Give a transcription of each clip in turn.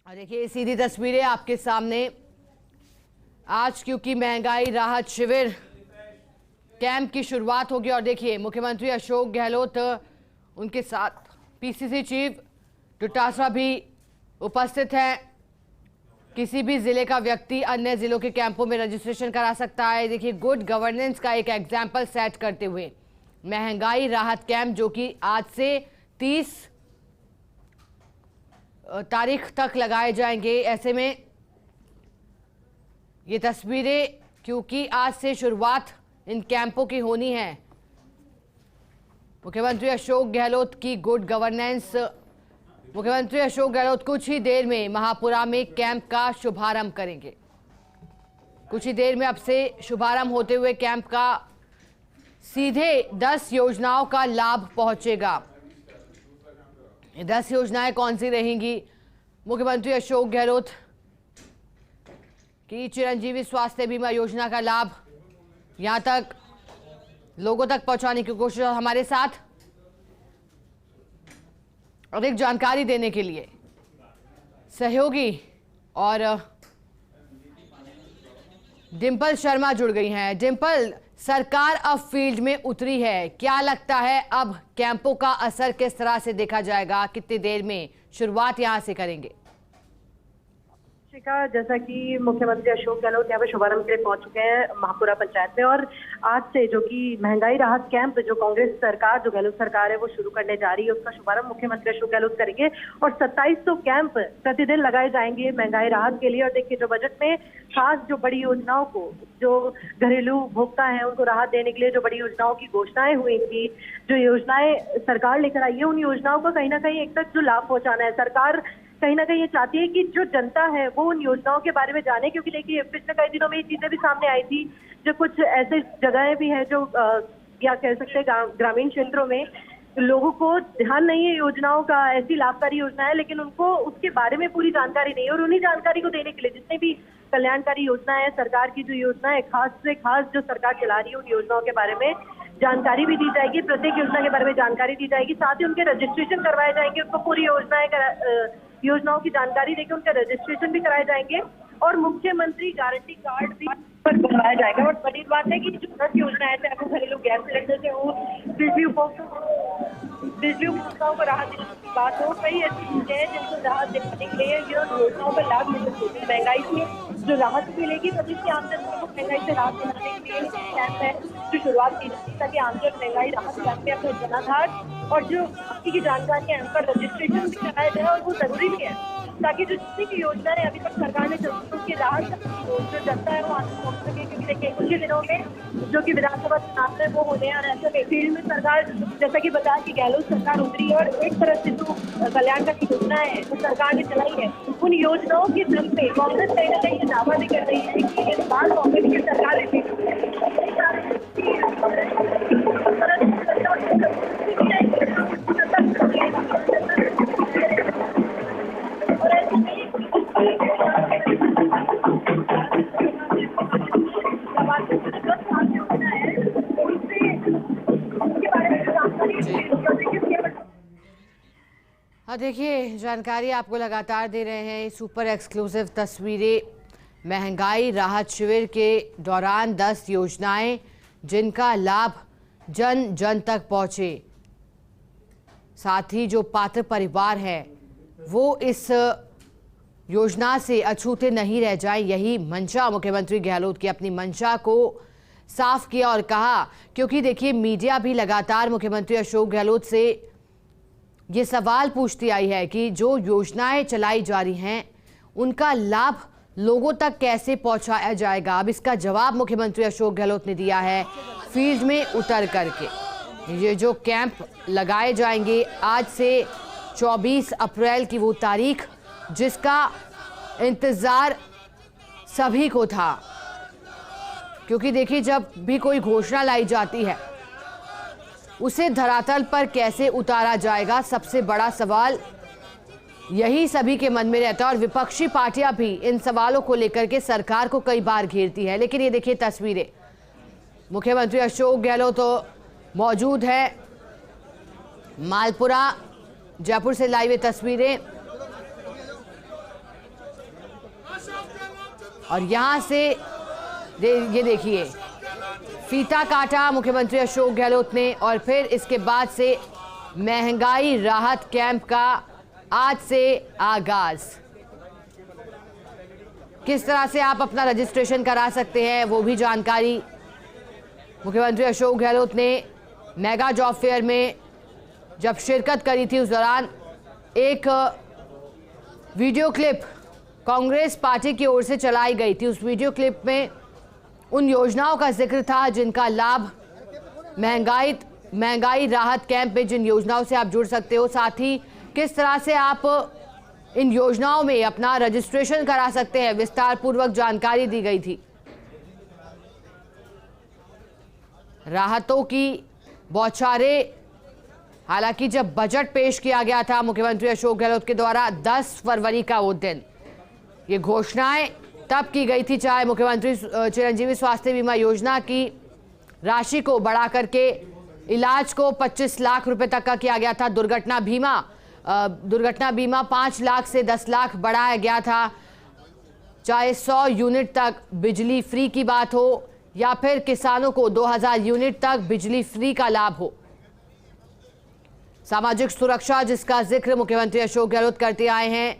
देखिए सीधी तस्वीरें आपके सामने आज, क्योंकि महंगाई राहत शिविर कैंप की शुरुआत होगी। और देखिए मुख्यमंत्री अशोक गहलोत, उनके साथ पीसीसी चीफ डोटासरा भी उपस्थित है। किसी भी जिले का व्यक्ति अन्य जिलों के कैंपों में रजिस्ट्रेशन करा सकता है। देखिए गुड गवर्नेंस का एक एग्जाम्पल सेट करते हुए महंगाई राहत कैंप, जो कि आज से 30 तारीख तक लगाए जाएंगे। ऐसे में ये तस्वीरें, क्योंकि आज से शुरुआत इन कैंपों की होनी है, मुख्यमंत्री अशोक गहलोत की गुड गवर्नेंस। मुख्यमंत्री अशोक गहलोत कुछ ही देर में महापुरा में कैंप का शुभारंभ करेंगे। कुछ ही देर में अब से शुभारंभ होते हुए कैंप का सीधे 10 योजनाओं का लाभ पहुंचेगा। 10 योजनाएं कौन सी रहेंगी? मुख्यमंत्री अशोक गहलोत की चिरंजीवी स्वास्थ्य बीमा योजना का लाभ यहां तक लोगों तक पहुंचाने की कोशिश। हमारे साथ अधिक जानकारी देने के लिए सहयोगी और डिंपल शर्मा जुड़ गई हैं। डिंपल, सरकार अब फील्ड में उतरी है, क्या लगता है अब कैंपों का असर किस तरह से देखा जाएगा? कितनी देर में शुरुआत यहां से करेंगे? जैसा कि मुख्यमंत्री अशोक गहलोत यहाँ पे शुभारंभ के लिए पहुंच चुके हैं महापुरा पंचायत में, और आज से जो कि महंगाई राहत कैंप जो कांग्रेस सरकार, जो गहलोत सरकार है, वो शुरू करने जा रही है, उसका शुभारंभ मुख्यमंत्री अशोक गहलोत करेंगे। और 2700 कैंप प्रतिदिन लगाए जाएंगे महंगाई राहत के लिए। और देखिए, जो बजट में खास जो बड़ी योजनाओं को, जो घरेलू उपभोक्ता है उनको राहत देने के लिए जो बड़ी योजनाओं की घोषणाएं हुई थी, जो योजनाएं सरकार लेकर आई है, उन योजनाओं को कहीं ना कहीं एक तक जो लाभ पहुंचाना है। सरकार कहीं ना कहीं ये चाहती है कि जो जनता है वो उन योजनाओं के बारे में जाने, क्योंकि देखिए पिछले कई दिनों में ये चीजें भी सामने आई थी, जो कुछ ऐसे जगहें भी हैं जो क्या कह सकते हैं ग्रामीण क्षेत्रों में लोगों को ध्यान नहीं है योजनाओं का, ऐसी लाभकारी योजना है, लेकिन उनको उसके बारे में पूरी जानकारी नहीं है। और उन्हीं जानकारी को देने के लिए जितने भी कल्याणकारी योजना है, सरकार की जो योजना है, खास से खास जो सरकार चला रही है, उन योजनाओं के बारे में जानकारी भी दी जाएगी। प्रत्येक योजना के बारे में जानकारी दी जाएगी, साथ ही उनके रजिस्ट्रेशन करवाए जाएंगे, उनको पूरी योजनाओं की जानकारी देकर उनका रजिस्ट्रेशन भी कराए जाएंगे। और मुख्यमंत्री गारंटी कार्ड भी बनवाया जाएगा। और बड़ी बात है कि जो 10 योजना है, चाहे वो घरेलू गैस सिलेंडर से हो, बिजली उपभोक्ताओं को राहत देने की बात हो, कई ऐसी चीजें हैं जिनको राहत देने के लिए योजनाओं का लाभ मिल सकते हैं। महंगाई से जो राहत मिलेगी, प्रदेश की आम जनता को महंगाई से राहत दिलाने के लिए कैंप है जो शुरुआत की जाती है, ताकि आमजन महंगाई राहत जानते अपने जनाधार और जो बाकी की जानकारी है उनका रजिस्ट्रेशन भी कराया जाए। और वो जरूरी भी है ताकि जो जितनी भी योजनाएं अभी तक सरकार ने चलाई उसकी राहत जो जनता है वो आगे पहुंच सके। क्योंकि देखिए कुछ ही दिनों में जो कि विधानसभा चुनाव है वो होने हैं, और ऐसे फील्ड में सरकार, जैसा कि बताया कि गहलोत सरकार उतरी है, और एक तरह से जो कल्याणकारी योजनाएं है जो सरकार ने चलाई है, उन योजनाओं के दम पे कांग्रेस कहीं ना कहीं दावा भी कर रही है कि इस बार कांग्रेस की सरकार देखिए जानकारी आपको लगातार दे रहे हैं सुपर एक्सक्लूसिव तस्वीरें। महंगाई राहत शिविर के दौरान 10 योजनाएं जिनका लाभ जन जन तक पहुंचे, साथ ही जो पात्र परिवार है वो इस योजना से अछूते नहीं रह जाए, यही मंशा मुख्यमंत्री गहलोत की। अपनी मंशा को साफ किया और कहा, क्योंकि देखिए मीडिया भी लगातार मुख्यमंत्री अशोक गहलोत से ये सवाल पूछती आई है कि जो योजनाएं चलाई जा रही हैं उनका लाभ लोगों तक कैसे पहुंचाया जाएगा। अब इसका जवाब मुख्यमंत्री अशोक गहलोत ने दिया है फील्ड में उतर करके। ये जो कैंप लगाए जाएंगे आज से 24 अप्रैल की वो तारीख जिसका इंतजार सभी को था, क्योंकि देखिए जब भी कोई घोषणा लाई जाती है उसे धरातल पर कैसे उतारा जाएगा, सबसे बड़ा सवाल यही सभी के मन में रहता है। और विपक्षी पार्टियां भी इन सवालों को लेकर के सरकार को कई बार घेरती है। लेकिन ये देखिए तस्वीरें, मुख्यमंत्री अशोक गहलोत तो मौजूद है मालपुरा, जयपुर से लाइव तस्वीरें। और यहाँ से ये देखिए फीता काटा मुख्यमंत्री अशोक गहलोत ने और फिर इसके बाद से महंगाई राहत कैंप का आज से आगाज। किस तरह से आप अपना रजिस्ट्रेशन करा सकते हैं वो भी जानकारी मुख्यमंत्री अशोक गहलोत ने मेगा जॉब फेयर में जब शिरकत करी थी उस दौरान एक वीडियो क्लिप कांग्रेस पार्टी की ओर से चलाई गई थी। उस वीडियो क्लिप में उन योजनाओं का जिक्र था जिनका लाभ महंगाई राहत कैंप में जिन योजनाओं से आप जुड़ सकते हो, साथ ही किस तरह से आप इन योजनाओं में अपना रजिस्ट्रेशन करा सकते हैं, विस्तार पूर्वक जानकारी दी गई थी। राहतों की बौछारें, हालांकि जब बजट पेश किया गया था मुख्यमंत्री अशोक गहलोत के द्वारा 10 फरवरी का वो दिन, ये घोषणाएं तब की गई थी, चाहे मुख्यमंत्री चिरंजीवी स्वास्थ्य बीमा योजना की राशि को बढ़ा करके इलाज को 25 लाख रुपए तक का किया गया था। दुर्घटना बीमा 5 लाख से 10 लाख बढ़ाया गया था। चाहे 100 यूनिट तक बिजली फ्री की बात हो या फिर किसानों को 2000 यूनिट तक बिजली फ्री का लाभ हो। सामाजिक सुरक्षा जिसका जिक्र मुख्यमंत्री अशोक गहलोत करते आए हैं,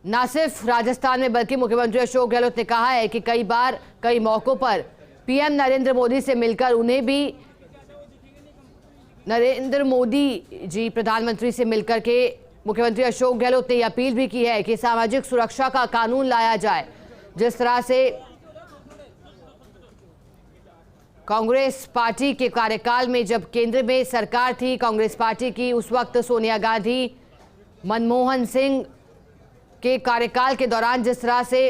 न सिर्फ राजस्थान में बल्कि मुख्यमंत्री अशोक गहलोत ने कहा है कि कई बार कई मौकों पर पीएम नरेंद्र मोदी से मिलकर उन्हें भी नरेंद्र मोदी जी प्रधानमंत्री से मिलकर के मुख्यमंत्री अशोक गहलोत ने अपील भी की है कि सामाजिक सुरक्षा का कानून लाया जाए। जिस तरह से कांग्रेस पार्टी के कार्यकाल में जब केंद्र में सरकार थी कांग्रेस पार्टी की, उस वक्त सोनिया गांधी, मनमोहन सिंह के कार्यकाल के दौरान जिस तरह से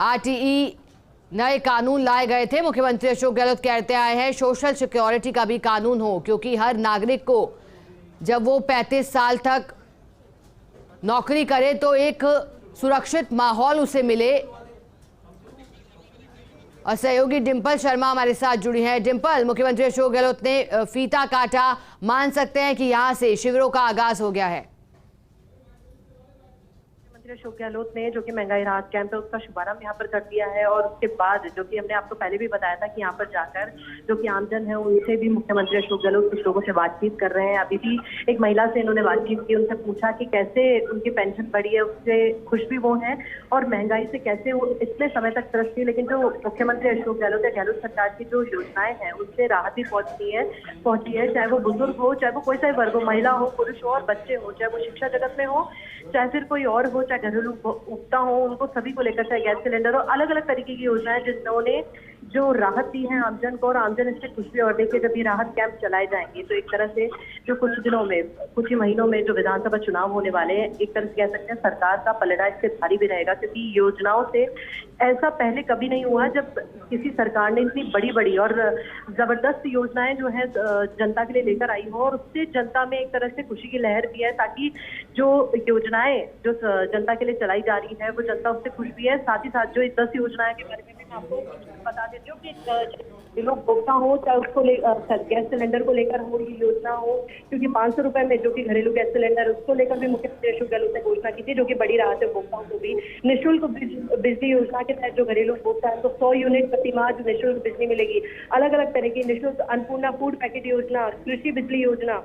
आरटीई नए कानून लाए गए थे, मुख्यमंत्री अशोक गहलोत कहते आए हैं सोशल सिक्योरिटी का भी कानून हो, क्योंकि हर नागरिक को जब वो 35 साल तक नौकरी करे तो एक सुरक्षित माहौल उसे मिले। और सहयोगी डिंपल शर्मा हमारे साथ जुड़ी हैं। डिंपल, मुख्यमंत्री अशोक गहलोत ने फीता काटा, मान सकते हैं कि यहां से शिविरों का आगाज हो गया है? अशोक गहलोत ने जो कि महंगाई राहत कैंप है उसका शुभारंभ यहाँ पर कर दिया है और उसके बाद जो कि हमने आपको पहले भी बताया था कि यहाँ पर जाकर जो कि आमजन है उनसे भी मुख्यमंत्री अशोक गहलोत कुछ लोगों से बातचीत कर रहे हैं। अभी भी एक महिला से इन्होंने बातचीत की, उनसे पूछा कि कैसे उनकी पेंशन बढ़ी है, उससे खुश भी वो हैं और महंगाई से कैसे वो इतने समय तक त्रस्त थी, लेकिन जो मुख्यमंत्री अशोक गहलोत या गहलोत सरकार की जो योजनाएं हैं उनसे राहत भी पहुंची है, चाहे वो बुजुर्ग हो, चाहे वो कोई सा वर्ग हो, महिला हो, पुरुष हो और बच्चे हो, चाहे वो शिक्षा जगत में हो, चाहे फिर कोई और हो, चाहे घरेलू उपभोक्ता हो, उनको सभी को लेकर, चाहे गैस सिलेंडर और अलग अलग तरीके की योजनाएं जिन्होंने जो राहत दी है आमजन को, और आमजन इससे खुश भी। और देखिए जब ये राहत कैंप चलाए जाएंगे तो एक तरह से जो कुछ दिनों में, कुछ ही महीनों में जो विधानसभा चुनाव होने वाले हैं, एक तरह से कह सकते हैं सरकार का पलड़ा इससे भारी भी रहेगा, क्योंकि योजनाओं से ऐसा पहले कभी नहीं हुआ जब किसी सरकार ने इतनी बड़ी बड़ी और जबरदस्त योजनाएं जो है जनता के लिए लेकर आई हो और उससे जनता में एक तरह से खुशी की लहर भी है, ताकि जो योजनाएं जो जनता के लिए चलाई जा रही है वो जनता उससे खुश भी है। साथ ही साथ जो 10 योजनाएं के बारे में मैं आपको बता देती हूँ कि लोग उपभोक्ता हो, चाहे उसको गैस सिलेंडर को लेकर हो ये योजना हो, क्योंकि 500 रुपए में जो कि घरेलू गैस सिलेंडर उसको लेकर भी मुख्यमंत्री अशोक गहलोत ने घोषणा की थी, जो कि बड़ी राहत है उपभोक्ताओं को भी। निःशुल्क बिजली योजना के तहत जो घरेलू उपभोक्ता है तो 100 यूनिट प्रति माह जो निःशुल्क बिजली मिलेगी। अलग अलग तरह की निःशुल्क अन्नपूर्णा फूड पैकेट योजना, कृषि बिजली योजना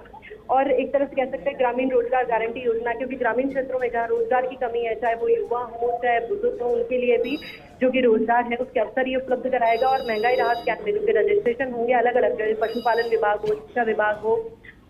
और एक तरह से कह सकते हैं ग्रामीण रोजगार गारंटी योजना, क्योंकि ग्रामीण क्षेत्रों में जहाँ रोजगार की कमी है, चाहे वो युवा हो चाहे बुजुर्ग हो, उनके लिए भी जो कि रोजगार है उसके अवसर ये उपलब्ध कराएगा। और महंगाई राहत कैंप में जो रजिस्ट्रेशन होंगे अलग अलग, जैसे पशुपालन विभाग हो, शिक्षा विभाग हो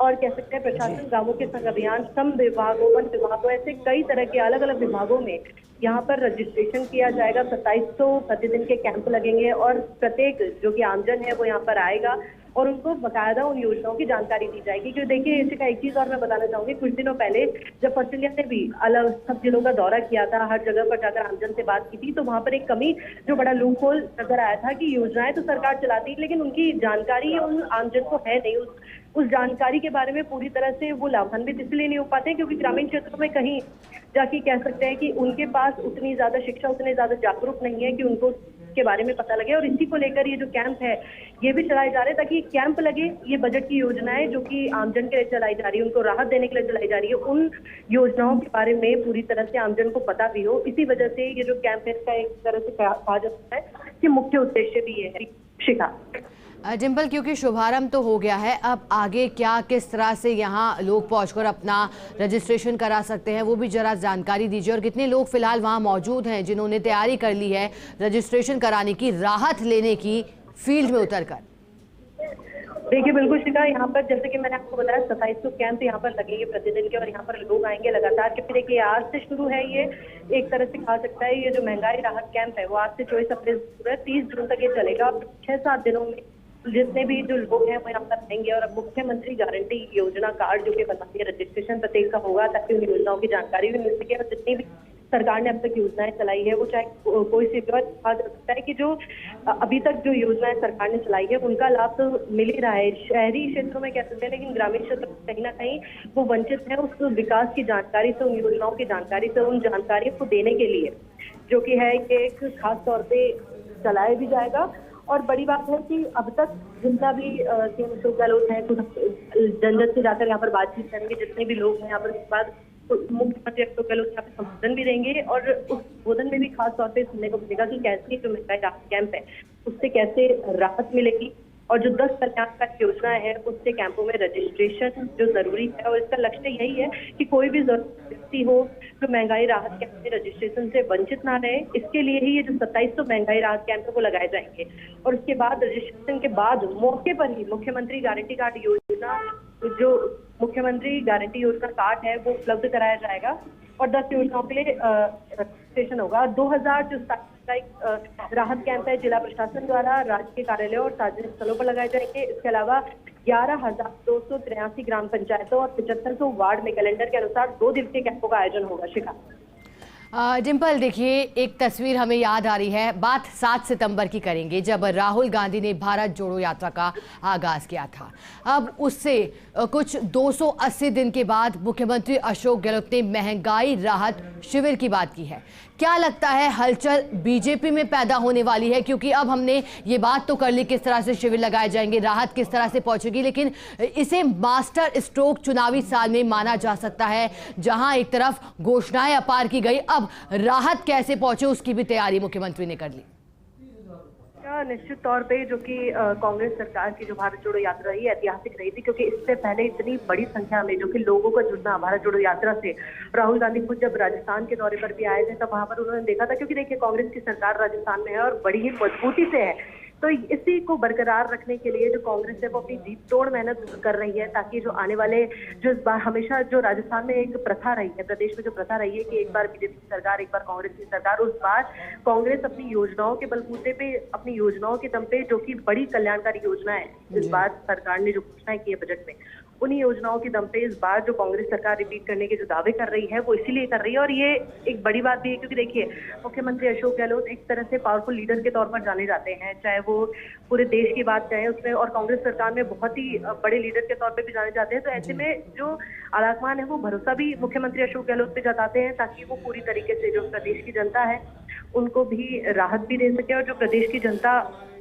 और कह सकते हैं प्रशासन, गांवों के संग अभियान, श्रम विभाग हो, वन विभाग हो, ऐसे कई तरह के अलग अलग विभागों में यहाँ पर रजिस्ट्रेशन किया जाएगा। 2700 प्रतिदिन के कैंप लगेंगे और प्रत्येक जो कि आमजन है वो यहाँ पर आएगा और उनको बाकायदा उन योजनाओं की जानकारी दी जाएगी। क्योंकि देखिए इसी का एक चीज और मैं बताना चाहूंगी, कुछ दिनों पहले जब ऑस्ट्रेलिया ने भी अलग सब जिलों का दौरा किया था, हर जगह पर जाकर आमजन से बात की थी, तो वहां पर एक कमी जो बड़ा लूप होल नजर आया था कि योजनाएं तो सरकार चलाती है लेकिन उनकी जानकारी उन आमजन को है नहीं। उस जानकारी के बारे में पूरी तरह से वो लाभान्वित इसलिए नहीं हो पाते हैं क्योंकि ग्रामीण क्षेत्रों में कहीं जाके कह सकते हैं कि उनके पास उतनी ज्यादा शिक्षा, उतने ज्यादा जागरूक नहीं है कि उनको के बारे में पता लगे और इसी को लेकर ये जो कैंप है ये भी चलाए जा रहे हैं ताकि कैंप लगे। ये बजट की योजनाएं जो कि आमजन के लिए चलाई जा रही है, उनको राहत देने के लिए चलाई जा रही है, उन योजनाओं के बारे में पूरी तरह से आमजन को पता भी हो। इसी वजह से ये जो कैंप है इसका एक तरह से कहा जा सकता है कि मुख्य उद्देश्य भी ये है। शिखा डिम्पल, क्योंकि शुभारंभ तो हो गया है, अब आगे क्या किस तरह से यहाँ लोग पहुंचकर अपना रजिस्ट्रेशन करा सकते हैं वो भी जरा जानकारी दीजिए, और कितने लोग फिलहाल वहाँ मौजूद हैं जिन्होंने तैयारी कर ली है रजिस्ट्रेशन कराने की, राहत लेने की फील्ड में उतरकर। देखिए बिल्कुल शिखा, यहाँ पर जैसे कि मैंने आपको बताया 2700 कैंप यहाँ पर लगेंगे प्रतिदिन के और यहाँ पर लोग आएंगे लगातार। क्योंकि देखिए आज से शुरू है ये, एक तरह से कहा सकता है ये जो महंगाई राहत कैंप है वो आज से 24 अप्रैल से शुरू है, 30 जून तक ये चलेगा। और 6-7 दिनों में जितने भी जो लोग हैं वो यहाँ पर रहेंगे और अब मुख्यमंत्री गारंटी योजना कार्ड जो कि बनाती है रजिस्ट्रेशन प्रत्येक का होगा ताकि उन योजनाओं की जानकारी भी मिल सके। और जितनी भी सरकार ने अब तक योजनाएं चलाई है वो चाहे कोई सी भी कहा जा सकता है कि जो अभी तक जो योजनाएं सरकार ने चलाई है उनका लाभ तो मिल ही रहा है। शहरी क्षेत्रों में कह सकते हैं, लेकिन ग्रामीण क्षेत्र में कहीं ना कहीं वो वंचित है उस विकास की जानकारी से, उन योजनाओं की जानकारी से, उन जानकारियों को देने के लिए जो कि है कि एक खास तौर पे चलाया भी जाएगा। और बड़ी बात है कि अब तक जितना भी सीएम अशोक गहलोत है कुछ जन से जाकर यहाँ पर बातचीत करेंगे, जितने भी लोग हैं यहाँ पर, उसके बाद तो मुख्यमंत्री अशोक गहलोत यहाँ पे संबोधन भी देंगे और उस संबोधन में भी खास तौर पे सुनने को मिलेगा कि कैसे जो महंगाई राहत कैंप है उससे कैसे राहत मिलेगी और जो 10 कल्याणकारी योजना है उससे कैंपों में रजिस्ट्रेशन जो जरूरी है। और इसका लक्ष्य यही है कि कोई भी व्यक्ति हो जो महंगाई राहत कैंप में रजिस्ट्रेशन से वंचित ना रहे। इसके लिए ही ये जो 2700 महंगाई राहत कैंप को लगाए जाएंगे और उसके बाद रजिस्ट्रेशन के बाद मौके पर ही मुख्यमंत्री गारंटी कार्ड योजना, जो मुख्यमंत्री गारंटी योजना कार्ड है वो उपलब्ध कराया जाएगा और 10 योजनाओं के लिए रजिस्ट्रेशन होगा। 2000 जो राहत कैंप है जिला प्रशासन द्वारा राज्य के कार्यालयों और सार्वजनिक स्थलों पर लगाए जाएंगे। इसके अलावा 11,283 ग्राम पंचायतों और 7500 वार्ड में कैलेंडर के अनुसार 2 दिवसीय कैंपों का आयोजन होगा। शिखा डिम्पल, देखिए एक तस्वीर हमें याद आ रही है, बात 7 सितंबर की करेंगे जब राहुल गांधी ने भारत जोड़ो यात्रा का आगाज किया था। अब उससे कुछ 280 दिन के बाद मुख्यमंत्री अशोक गहलोत ने महंगाई राहत शिविर की बात की है। क्या लगता है हलचल बीजेपी में पैदा होने वाली है? क्योंकि अब हमने ये बात तो कर ली किस तरह से शिविर लगाए जाएंगे, राहत किस तरह से पहुंचेगी, लेकिन इसे मास्टर स्ट्रोक चुनावी साल में माना जा सकता है जहां एक तरफ घोषणाएं अपार की गई, अब राहत कैसे पहुंचे उसकी भी तैयारी मुख्यमंत्री ने कर ली। निश्चित तौर पे जो कि कांग्रेस सरकार की जो भारत जोड़ो यात्रा रही ऐतिहासिक रही थी, क्योंकि इससे पहले इतनी बड़ी संख्या में जो कि लोगों का जुड़ना भारत जोड़ो यात्रा से, राहुल गांधी खुद जब राजस्थान के दौरे पर भी आए थे तब वहां पर उन्होंने देखा था, क्योंकि देखिए कांग्रेस की सरकार राजस्थान में है और बड़ी ही मजबूती से है। तो इसी को बरकरार रखने के लिए जो कांग्रेस है वो अपनी जीत तोड़ मेहनत कर रही है ताकि जो आने वाले जो इस बार हमेशा जो राजस्थान में एक प्रथा रही है, प्रदेश में जो प्रथा रही है कि एक बार बीजेपी की सरकार एक बार कांग्रेस की सरकार, उस बार कांग्रेस अपनी योजनाओं के बलबूते पे, अपनी योजनाओं के दम पे जो कि बड़ी कल्याणकारी योजना है इस बार सरकार ने जो घोषणाएं की है बजट में, उन्हीं योजनाओं के दम पे इस बार जो कांग्रेस सरकार रिपीट करने के जो दावे कर रही है वो इसीलिए कर रही है। और ये एक बड़ी बात भी है क्योंकि देखिए मुख्यमंत्री अशोक गहलोत एक तरह से पावरफुल लीडर के तौर पर जाने जाते हैं, चाहे वो पूरे देश की बात चाहे उसमें, और कांग्रेस सरकार में बहुत ही बड़े लीडर के तौर पर भी जाने जाते हैं। तो ऐसे में जो आलाकमान है वो भरोसा भी मुख्यमंत्री अशोक गहलोत पे जताते हैं ताकि वो पूरी तरीके से जो प्रदेश की जनता है उनको भी राहत भी दे सके और जो प्रदेश की जनता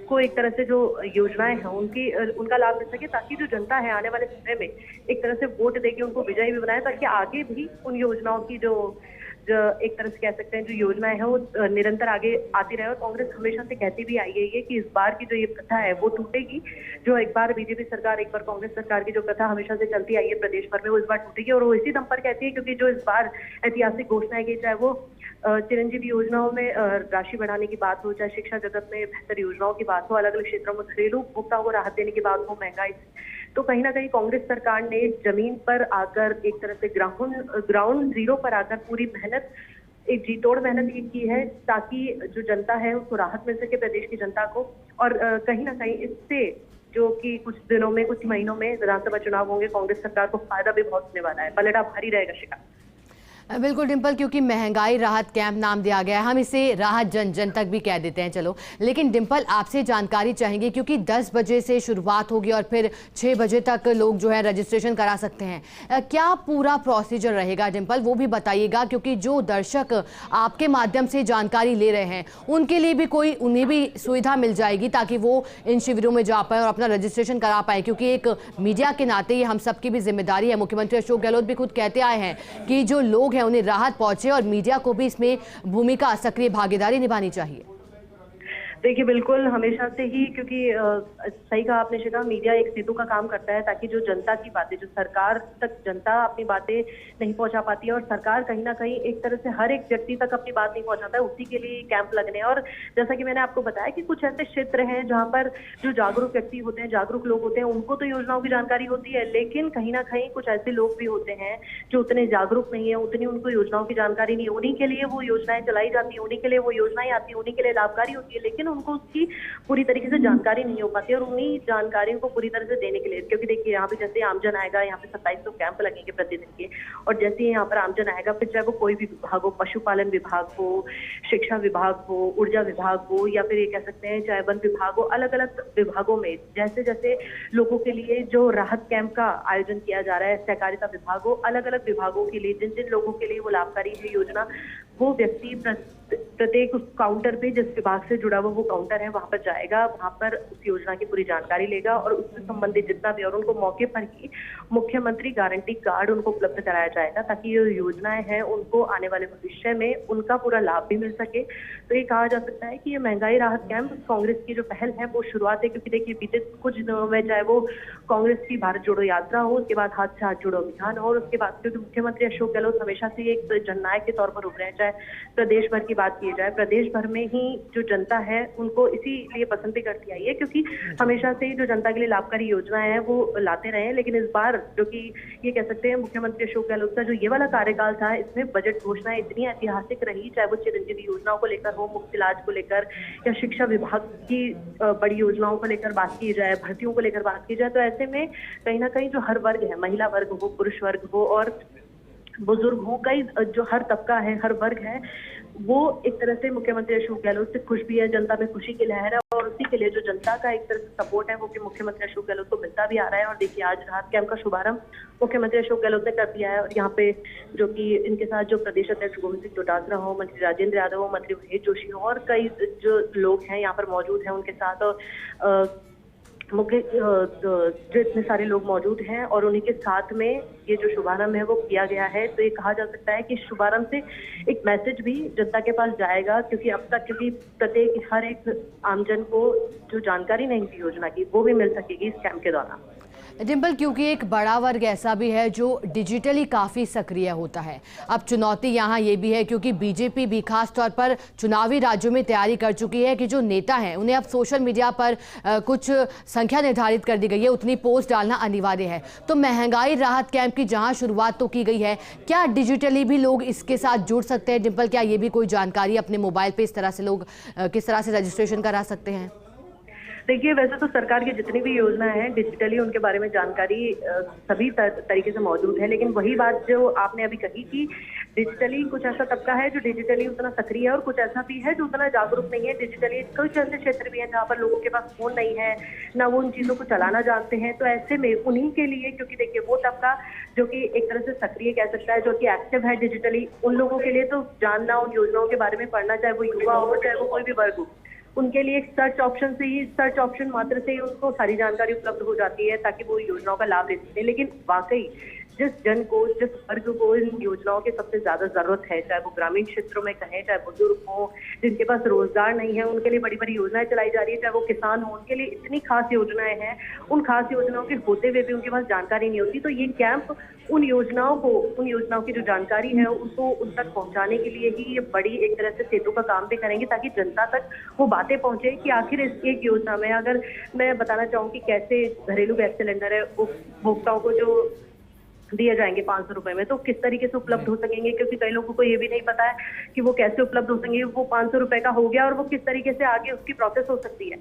को एक तरह से जो योजनाएं हैं उनका लाभ मिल सके, ताकि जो जनता है आने वाले समय में एक तरह से वोट देके उनको विजयी भी बनाए ताकि आगे भी उन योजनाओं की जो एक तरह से कह सकते हैं जो योजनाएं हैं वो निरंतर आगे आती रहे। और कांग्रेस हमेशा से कहती भी आई है कि इस बार की जो ये प्रथा है वो टूटेगी, जो एक बार बीजेपी सरकार एक बार कांग्रेस सरकार की जो प्रथा हमेशा से चलती आई है प्रदेश भर में वो इस बार टूटेगी। और वो इसी दम पर कहती है क्योंकि जो इस बार ऐतिहासिक घोषणाएं की, चाहे वो चिरंजीवी योजनाओं में राशि बढ़ाने की बात हो, चाहे शिक्षा जगत में बेहतर योजनाओं की बात हो, अलग अलग क्षेत्रों में घरेलू उपभोक्ताओं को राहत देने की बात हो, महंगाई, तो कहीं ना कहीं कांग्रेस सरकार ने जमीन पर आकर एक तरह से ग्राउंड जीरो पर आकर पूरी मेहनत, एक जी तोड़ मेहनत ये की है ताकि जो जनता है उसको राहत मिल सके, प्रदेश की जनता को। और कहीं ना कहीं इससे जो कि कुछ दिनों में, कुछ महीनों में विधानसभा चुनाव होंगे, कांग्रेस सरकार को फायदा भी बहुत होने वाला है, पलड़ा भारी रहेगा। शिखा बिल्कुल डिम्पल, क्योंकि महंगाई राहत कैंप नाम दिया गया है, हम इसे राहत जन जन तक भी कह देते हैं। चलो, लेकिन डिम्पल आपसे जानकारी चाहेंगे क्योंकि 10 बजे से शुरुआत होगी और फिर 6 बजे तक लोग जो है रजिस्ट्रेशन करा सकते हैं। क्या पूरा प्रोसीजर रहेगा डिम्पल, वो भी बताइएगा, क्योंकि जो दर्शक आपके माध्यम से जानकारी ले रहे हैं उनके लिए भी उन्हें भी सुविधा मिल जाएगी ताकि वो इन शिविरों में जा पाए और अपना रजिस्ट्रेशन करा पाए, क्योंकि एक मीडिया के नाते ये हम सबकी भी जिम्मेदारी है। मुख्यमंत्री अशोक गहलोत भी खुद कहते आए हैं कि जो लोग हैं उन्हें राहत पहुंचे और मीडिया को भी इसमें भूमिका, सक्रिय भागीदारी निभानी चाहिए। देखिए, बिल्कुल हमेशा से ही, क्योंकि सही कहा आपने शिखा, मीडिया एक सेतु का काम करता है ताकि जो जनता की बातें, जो सरकार तक जनता अपनी बातें नहीं पहुंचा पाती है और सरकार कहीं ना कहीं एक तरह से हर एक व्यक्ति तक अपनी बात नहीं पहुंचाता है, उसी के लिए कैंप लगने। और जैसा कि मैंने आपको बताया कि कुछ ऐसे क्षेत्र हैं जहां पर जो जागरूक व्यक्ति होते हैं, जागरूक लोग होते हैं, उनको तो योजनाओं की जानकारी होती है, लेकिन कहीं ना कहीं कुछ ऐसे लोग भी होते हैं जो उतने जागरूक नहीं है, उतनी उनको योजनाओं की जानकारी नहीं है। उन्हीं के लिए वो योजनाएं चलाई जाती है, उन्हीं के लिए वो योजनाएं आती है, उन्हीं के लिए लाभकारी होती है, लेकिन उनको उसकी पूरी तरीके से जानकारी नहीं हो पाती। और उन्हीं जानकारियों को पूरी तरह से देने के लिए, क्योंकि देखिए यहाँ पे जैसे आमजन आएगा, यहाँ पे 2700 कैंप लगेंगे प्रतिदिन के, और जैसे यहाँ पर आमजन आएगा, फिर चाहे वो कोई भी विभाग हो, पशुपालन विभाग हो, शिक्षा विभाग हो, ऊर्जा विभाग हो, या फिर ये कह सकते हैं चाहे वन विभाग हो, अलग अलग विभागों में जैसे जैसे लोगों के लिए जो राहत कैंप का आयोजन किया जा रहा है, सहकारिता विभाग हो, अलग अलग विभागों के लिए जिन जिन लोगों के लिए वो लाभकारी है योजना, वो व्यक्ति प्रत्येक उस काउंटर पे, जिस विभाग से जुड़ा हुआ वो काउंटर है, वहां पर जाएगा, वहां पर उस योजना की पूरी जानकारी लेगा और उससे संबंधित जितना भी, और उनको मौके पर ही मुख्यमंत्री गारंटी कार्ड उनको उपलब्ध कराया जाएगा ताकि ये योजनाएं हैं उनको आने वाले भविष्य में उनका पूरा लाभ भी मिल सके। तो ये कहा जा सकता है कि ये महंगाई राहत कैंप कांग्रेस की जो पहल है वो शुरुआत है, क्योंकि देखिए बीते कुछ दिनों में चाहे वो कांग्रेस की भारत जोड़ो यात्रा हो, उसके बाद हाथ से हाथ जोड़ो अभियान हो, और उसके बाद क्योंकि मुख्यमंत्री अशोक गहलोत हमेशा से एक जननायक के तौर पर उभरे हैं, चाहे प्रदेश भर की बात की जाए, प्रदेश भर में ही जो जनता है उनको इसीलिए पसंद भी करती आई है क्योंकि हमेशा से ही जो जनता के लिए लाभकारी योजनाएं हैं वो लाते रहे हैं। लेकिन इस बार जो कि ये कह सकते हैं मुख्यमंत्री अशोक गहलोत का जो ये वाला कार्यकाल था, इसमें बजट घोषणाएं इतनी ऐतिहासिक रही, चाहे वो चिरंजीवी योजनाओं को लेकर हो, मुफ्त इलाज को लेकर, या शिक्षा विभाग की बड़ी योजनाओं को लेकर बात की जाए, भर्तियों को लेकर बात की जाए, तो ऐसे में कहीं ना कहीं जो हर वर्ग है, महिला वर्ग हो, पुरुष वर्ग हो और बुजुर्ग हो, कई जो हर तबका है, हर वर्ग है, वो एक तरह से मुख्यमंत्री अशोक गहलोत से खुश भी है। जनता में खुशी की लहर है और उसी के लिए जो जनता का एक तरह से सपोर्ट है वो कि मुख्यमंत्री अशोक गहलोत को मिलता भी आ रहा है। और देखिए आज राहत कैंप का शुभारंभ मुख्यमंत्री अशोक गहलोत ने कर दिया है और यहाँ पे जो कि इनके साथ जो प्रदेश अध्यक्ष गोविंद सिंह डोटासरा हो, मंत्री राजेंद्र यादव हो, मंत्री महेश जोशी हो और कई जो लोग हैं यहाँ पर मौजूद हैं उनके साथ, और मुख्य जो इतने सारे लोग मौजूद हैं और उन्हीं के साथ में ये जो शुभारंभ है वो किया गया है। तो ये कहा जा सकता है कि शुभारंभ से एक मैसेज भी जनता के पास जाएगा, क्योंकि अब तक क्योंकि प्रत्येक हर एक आमजन को जो जानकारी नहीं थी योजना की वो भी मिल सकेगी इस कैंप के दौरान। डिम्पल, क्योंकि एक बड़ा वर्ग ऐसा भी है जो डिजिटली काफ़ी सक्रिय होता है। अब चुनौती यहाँ ये भी है क्योंकि बीजेपी भी खास तौर पर चुनावी राज्यों में तैयारी कर चुकी है कि जो नेता हैं उन्हें अब सोशल मीडिया पर कुछ संख्या निर्धारित कर दी गई है, उतनी पोस्ट डालना अनिवार्य है। तो महंगाई राहत कैंप की जहाँ शुरुआत तो की गई है, क्या डिजिटली भी लोग इसके साथ जुड़ सकते हैं? डिम्पल, क्या ये भी कोई जानकारी अपने मोबाइल पर इस तरह से लोग किस तरह से रजिस्ट्रेशन करा सकते हैं? देखिए, वैसे तो सरकार की जितनी भी योजनाएं हैं डिजिटली उनके बारे में जानकारी सभी तरीके से मौजूद है, लेकिन वही बात जो आपने अभी कही कि डिजिटली कुछ ऐसा तबका है जो डिजिटली उतना सक्रिय है और कुछ ऐसा भी है जो उतना जागरूक नहीं है डिजिटली। कुछ ऐसे क्षेत्र भी हैं जहाँ पर लोगों के पास फोन नहीं है, ना वो उन चीजों को चलाना जानते हैं। तो ऐसे में उन्हीं के लिए, क्योंकि देखिए वो तबका जो कि एक तरह से सक्रिय कह सकता है, जो कि एक्टिव है डिजिटली, उन लोगों के लिए तो जानना, उन योजनाओं के बारे में पढ़ना, चाहे वो युवा हो चाहे वो कोई भी वर्ग हो, उनके लिए एक सर्च ऑप्शन मात्र से ही उनको सारी जानकारी उपलब्ध हो जाती है ताकि वो योजनाओं का लाभ ले सकते हैं। लेकिन वाकई जिस जन को, जिस वर्ग को इन योजनाओं की सबसे ज्यादा जरूरत है, चाहे वो ग्रामीण क्षेत्रों में कहें, चाहे बुजुर्ग हो जिनके पास रोजगार नहीं है, उनके लिए बड़ी बड़ी योजनाएं चलाई जा रही है, चाहे वो किसान हो, उनके लिए इतनी खास योजनाएं हैं, उन खास योजनाओं के होते हुए भी उनके पास जानकारी नहीं होती। तो ये कैंप उन योजनाओं की जो जानकारी है उनको उन तक पहुंचाने के लिए ही ये बड़ी एक तरह से सेतु का काम भी करेंगे ताकि जनता तक वो बातें पहुंचे कि आखिर इस एक योजना में, अगर मैं बताना चाहूँ कि कैसे घरेलू गैस सिलेंडर है उपभोक्ताओं को जो दिए जाएंगे 500 रुपए में, तो किस तरीके से उपलब्ध हो सकेंगे, क्योंकि कई लोगों को ये भी नहीं पता है कि वो कैसे उपलब्ध हो सकेंगे। वो 500 रुपए का हो गया और वो किस तरीके से आगे उसकी प्रोसेस हो सकती है।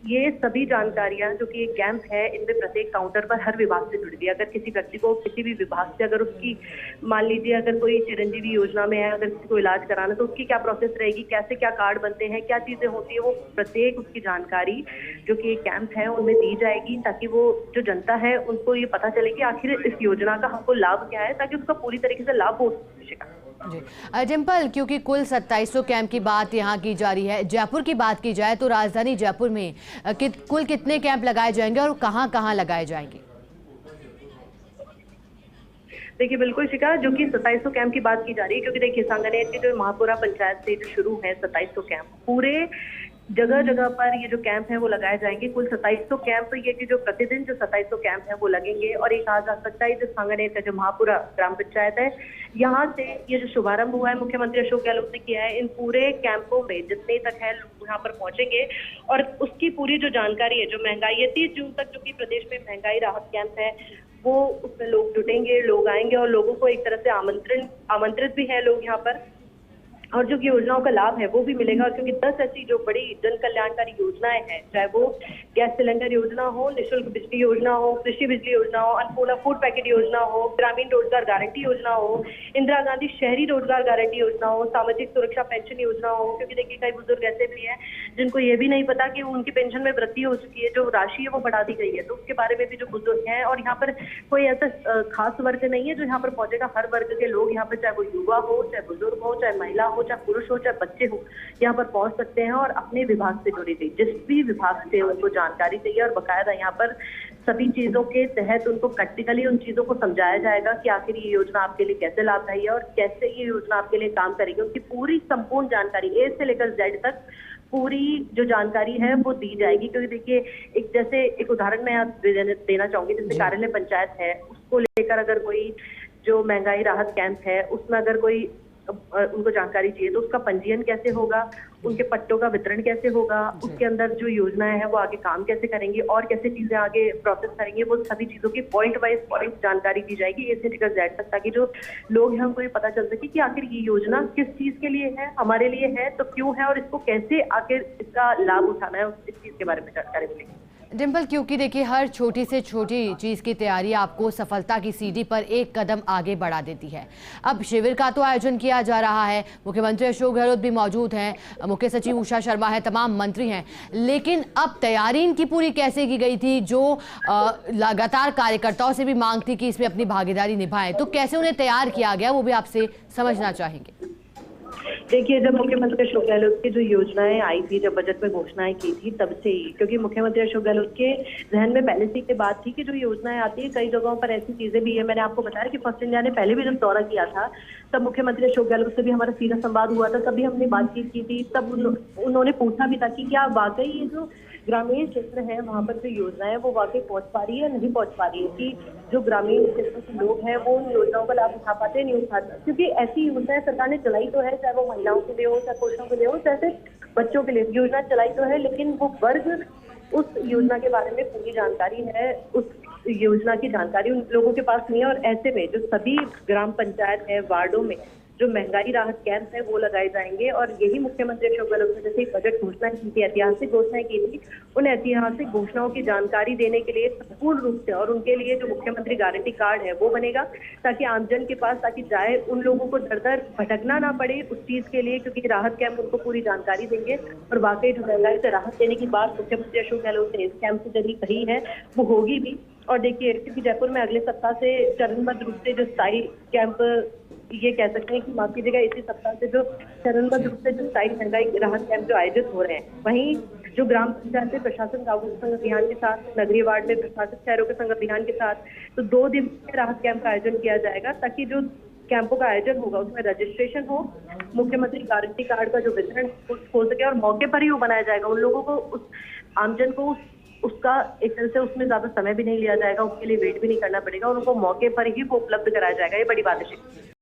ये सभी जानकारियां जो कि एक कैंप है, इनमें प्रत्येक काउंटर पर हर विभाग से जुड़ी हुई है। अगर किसी व्यक्ति को किसी भी विभाग से अगर उसकी मान लीजिए अगर कोई चिरंजीवी योजना में है, अगर किसी को इलाज कराना, तो उसकी क्या प्रोसेस रहेगी, कैसे क्या कार्ड बनते हैं, क्या चीजें होती है, वो प्रत्येक उसकी जानकारी जो कि एक कैंप है उनमें दी जाएगी, ताकि वो जो जनता है उनको ये पता चले कि आखिर इस योजना का हमको लाभ क्या है, ताकि उसका पूरी तरीके से लाभ हो सकेगा। जी डिम्पल, क्योंकि कुल 2700 कैंप की बात यहाँ की जा रही है, जयपुर की बात की जाए तो राजधानी जयपुर में कुल कितने कैंप लगाए जाएंगे और कहाँ लगाए जाएंगे? देखिए बिल्कुल शिका, जो कि 2700 कैंप की बात की जा रही है, क्योंकि देखिए सांगानेर की जो महापुरा पंचायत से जो शुरू है 2700 कैंप, पूरे जगह जगह पर ये जो कैंप है वो लगाए जाएंगे। कुल 2700 कैंप, ये कि जो प्रतिदिन जो 2700 कैंप है वो लगेंगे। और ये कहा जा सकता है जो सांगानेर का जो महापुरा ग्राम पंचायत है, यहाँ से ये जो शुभारंभ हुआ है मुख्यमंत्री अशोक गहलोत ने किया है, इन पूरे कैंपों में जितने तक है लोग यहाँ पर पहुंचेंगे और उसकी पूरी जो जानकारी है, जो महंगाई है 30 जून तक जो कि प्रदेश में महंगाई राहत कैंप है, वो उसमें लोग जुटेंगे, लोग आएंगे और लोगों को एक तरह से आमंत्रित भी है लोग यहाँ पर, और जो योजनाओं का लाभ है वो भी मिलेगा। क्योंकि 10 ऐसी जो बड़ी जन कल्याणकारी योजनाएं हैं, चाहे वो गैस सिलेंडर योजना हो, निःशुल्क बिजली योजना हो, कृषि बिजली योजना हो, अन्नपूर्णा फूड पैकेट योजना हो, ग्रामीण रोजगार गारंटी योजना हो, इंदिरा गांधी शहरी रोजगार गारंटी योजना हो, सामाजिक सुरक्षा पेंशन योजना हो। क्योंकि देखिए कई बुजुर्ग ऐसे भी हैं जिनको ये भी नहीं पता कि उनकी पेंशन में वृद्धि हो चुकी है, जो राशि है वो बढ़ा दी गई है, तो उसके बारे में भी जो बुजुर्ग हैं। और यहाँ पर कोई ऐसा खास वर्ग नहीं है जो यहाँ पर पहुंचेगा, हर वर्ग के लोग यहाँ पर, चाहे वो युवा हो, चाहे बुजुर्ग हो, चाहे महिला हो, चाहे पुरुष हो, चाहे बच्चे हो, यहाँ पर पहुंच सकते हैं और अपने विभाग से जुड़ी थी जिस भी विभाग से उनको जानकारी चाहिए, और बकायदा यहाँ पर सभी चीजों के तहत उनको प्रैक्टिकली उन चीजों को समझाया जाएगा कि आखिर ये योजना आपके लिए कैसे लाभदायी है और कैसे ये योजना आपके लिए काम करेगी। उसकी पूरी संपूर्ण जानकारी ए से लेकर जेड तक पूरी जो जानकारी है वो दी जाएगी। क्योंकि देखिए एक उदाहरण मैं देना चाहूंगी, जैसे कार्यालय पंचायत है, उसको लेकर अगर कोई जो महंगाई राहत कैंप है उसमें अगर कोई उनको जानकारी चाहिए, तो उसका पंजीयन कैसे होगा, उनके पट्टों का वितरण कैसे होगा, उसके अंदर जो योजनाएं हैं वो आगे काम कैसे करेंगी और कैसे चीजें आगे प्रोसेस करेंगे, वो सभी चीजों की पॉइंट वाइज पॉइंट जानकारी दी जाएगी ए से लेकर जेड तक, ताकि जो लोग हैं उनको ये पता चल सके कि आखिर ये योजना किस चीज के लिए है, हमारे लिए है तो क्यों है, और इसको कैसे आखिर इसका लाभ उठाना है, इस चीज के बारे में जानकारी मिलेगी। डिम्पल, क्योंकि देखिए हर छोटी से छोटी चीज़ की तैयारी आपको सफलता की सीढ़ी पर एक कदम आगे बढ़ा देती है। अब शिविर का तो आयोजन किया जा रहा है, मुख्यमंत्री अशोक गहलोत भी मौजूद हैं, मुख्य सचिव उषा शर्मा है, तमाम मंत्री हैं, लेकिन अब तैयारी इनकी पूरी कैसे की गई थी, जो लगातार कार्यकर्ताओं से भी मांग थी कि इसमें अपनी भागीदारी निभाएं, तो कैसे उन्हें तैयार किया गया वो भी आपसे समझना चाहेंगे। देखिए जब मुख्यमंत्री अशोक गहलोत की जो योजनाएं आई थी, जब बजट में घोषणाएं की थी, तब से ही, क्योंकि मुख्यमंत्री अशोक गहलोत के जहन में पहले से ही बात थी कि जो योजनाएं आती है कई जगहों पर ऐसी चीजें भी है। मैंने आपको बताया कि फर्स्ट इंडिया ने पहले भी जब दौरा किया था तब मुख्यमंत्री अशोक गहलोत से भी हमारा सीधा संवाद हुआ था, तभी हमने बातचीत की थी, तब उन्होंने पूछा भी था कि क्या वाकई ये जो ग्रामीण क्षेत्र है वहां पर जो योजना है वो वाकई पहुंच पा रही है, नहीं पहुंच पा रही है, कि जो ग्रामीण क्षेत्र के लोग हैं वो उन योजनाओं का लाभ उठा पाते नहीं उठाते, क्योंकि ऐसी योजनाएं सरकार ने चलाई तो है, चाहे वो महिलाओं के लिए हो, चाहे पुरुषों के लिए हो, चाहे बच्चों के लिए योजना चलाई तो है, लेकिन वो वर्ग उस योजना के बारे में पूरी जानकारी है, उस योजना की जानकारी उन लोगों के पास नहीं है। और ऐसे में जो सभी ग्राम पंचायत है, वार्डों में जो महंगाई राहत कैंप है वो लगाए जाएंगे, और यही मुख्यमंत्री अशोक गहलोत ने जैसे बजट घोषणाएं की थी, ऐतिहासिक घोषणाएं की थी, उन ऐतिहासिक घोषणाओं की जानकारी देने के लिए संपूर्ण रूप से, और उनके लिए जो मुख्यमंत्री गारंटी कार्ड है वो बनेगा, ताकि आमजन के पास, ताकि जाए उन लोगों को दर दर भटकना ना पड़े उस चीज के लिए, क्योंकि राहत कैंप उनको पूरी जानकारी देंगे। और वाकई जो महंगाई से राहत देने की बात मुख्यमंत्री अशोक गहलोत ने इस कैंप के जरिए कही है वो होगी भी। और देखिए क्योंकि जयपुर में अगले सप्ताह से चरणबद्ध रूप से जो स्थायी कैंप, ये कह सकते हैं कि माफ कीजिएगा, इसी सप्ताह से जो चरणबद्ध रूप से जो स्थायी महंगाई राहत कैंप जो आयोजित हो रहे हैं, वहीं जो ग्राम पंचायत में प्रशासन गांवों संघ अभियान के साथ, नगरीय वार्ड में प्रशासक शहरों के संघ अभियान के साथ, तो 2 दिन में राहत कैंप का आयोजन किया जाएगा, ताकि जो कैंपों का आयोजन होगा उसमें रजिस्ट्रेशन हो, मुख्यमंत्री गारंटी कार्ड का जो वितरण हो सके, और मौके पर ही वो बनाया जाएगा। उन लोगों को, उस आमजन को उसका एक तरह से उसमें ज्यादा समय भी नहीं लिया जाएगा, उसके लिए वेट भी नहीं करना पड़ेगा, और उनको मौके पर ही वो उपलब्ध कराया जाएगा। ये बड़ी बात है।